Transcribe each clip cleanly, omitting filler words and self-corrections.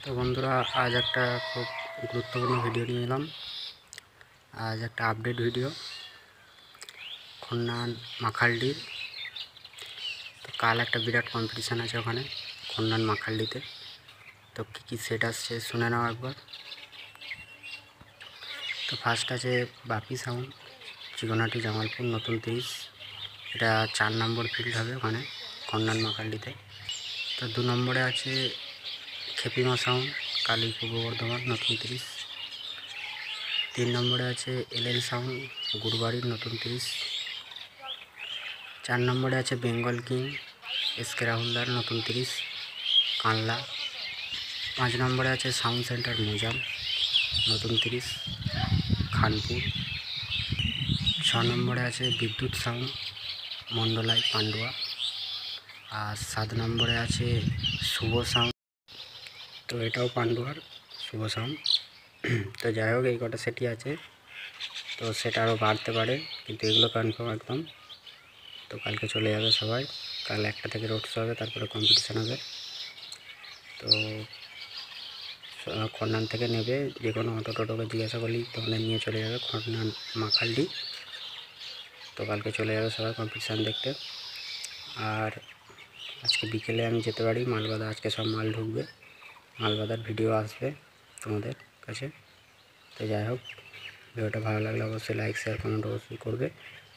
তো বন্ধুরা, আজ একটা খুব গুরুত্বপূর্ণ ভিডিও নিয়ে এলাম। আজ একটা আপডেট ভিডিও খন্নান মাখালডির। তো কাল একটা বিরাট কম্পিটিশান আছে ওখানে খন্নান মাখালডিতে। তো কী কী সেট আসছে শুনে নাও একবার। তো ফার্স্ট আছে বাপি সাউন্ড, চিকনহাটি জামালপুর, নতুন 30। এটা 4 নম্বর ফিল্ড হবে ওখানে খন্নান মাখালডিতে। তো 2 নম্বরে আছে খেপিমা সাউন্ড, কালী পূর্ব বর্ধমান, নতুন 30। 3 নম্বরে আছে এলএল সাউন্ড, গুরবাড়ির, নতুন 30। 4 নম্বরে আছে বেঙ্গল কিং, এসকে রাহুলদার, নতুন 30, কানলা। 5 নম্বরে আছে সাউন্ড সেন্টার মুজাম, নতুন 30, খানপুর। 6 নম্বরে আছে বিদ্যুৎ সাউন্ড, মন্ডলাই, পান্ডুয়া। আর 7 নম্বরে আছে শুভ সাউন্ড, তো এটাও পান্ডুয়ার শুভ সাউন্ড। তো যাই হোক, এই কটা সেটই আছে। তো সেটা আরও বাড়তে পারে, কিন্তু এগুলো কনফার্ম একদম। তো কালকে চলে যাবে সবাই। কাল 1টা থেকে রোড শো হবে, তারপরে কম্পিটিশান হবে। তো খন্নান থেকে নেবে, যে কোনো অটো টোটোকে জিজ্ঞাসা করলেই তোমাদের নিয়ে চলে যাবে খন্নান মাখালডি। তো কালকে চলে যাবে সবাই কম্পিটিশান দেখতে। আর আজকে বিকেলে আমি যেতে পারি মালবাদা, আজকে সব মাল ঢুকবে, মালবাদার ভিডিও আসবে তোমাদের কাছে। তো যাই হোক, ভিডিওটা ভালো লাগলে অবশ্যই লাইক, শেয়ার, কমেন্ট অবশ্যই করবে।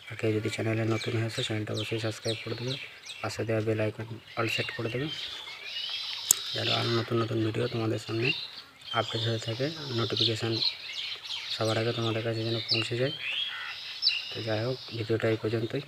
আর কেউ যদি চ্যানেলে নতুন হয়েছে, চ্যানেলটা অবশ্যই সাবস্ক্রাইব করে দেবে, পাশে দেওয়া বেল আইকন অল সেট করে দেবে, যেন আরও নতুন নতুন ভিডিও তোমাদের সামনে আপডেট হয়ে থাকে, নোটিফিকেশান সবার আগে তোমাদের কাছে যেন পৌঁছে যায়। তো যাই হোক, ভিডিওটা এই পর্যন্তই।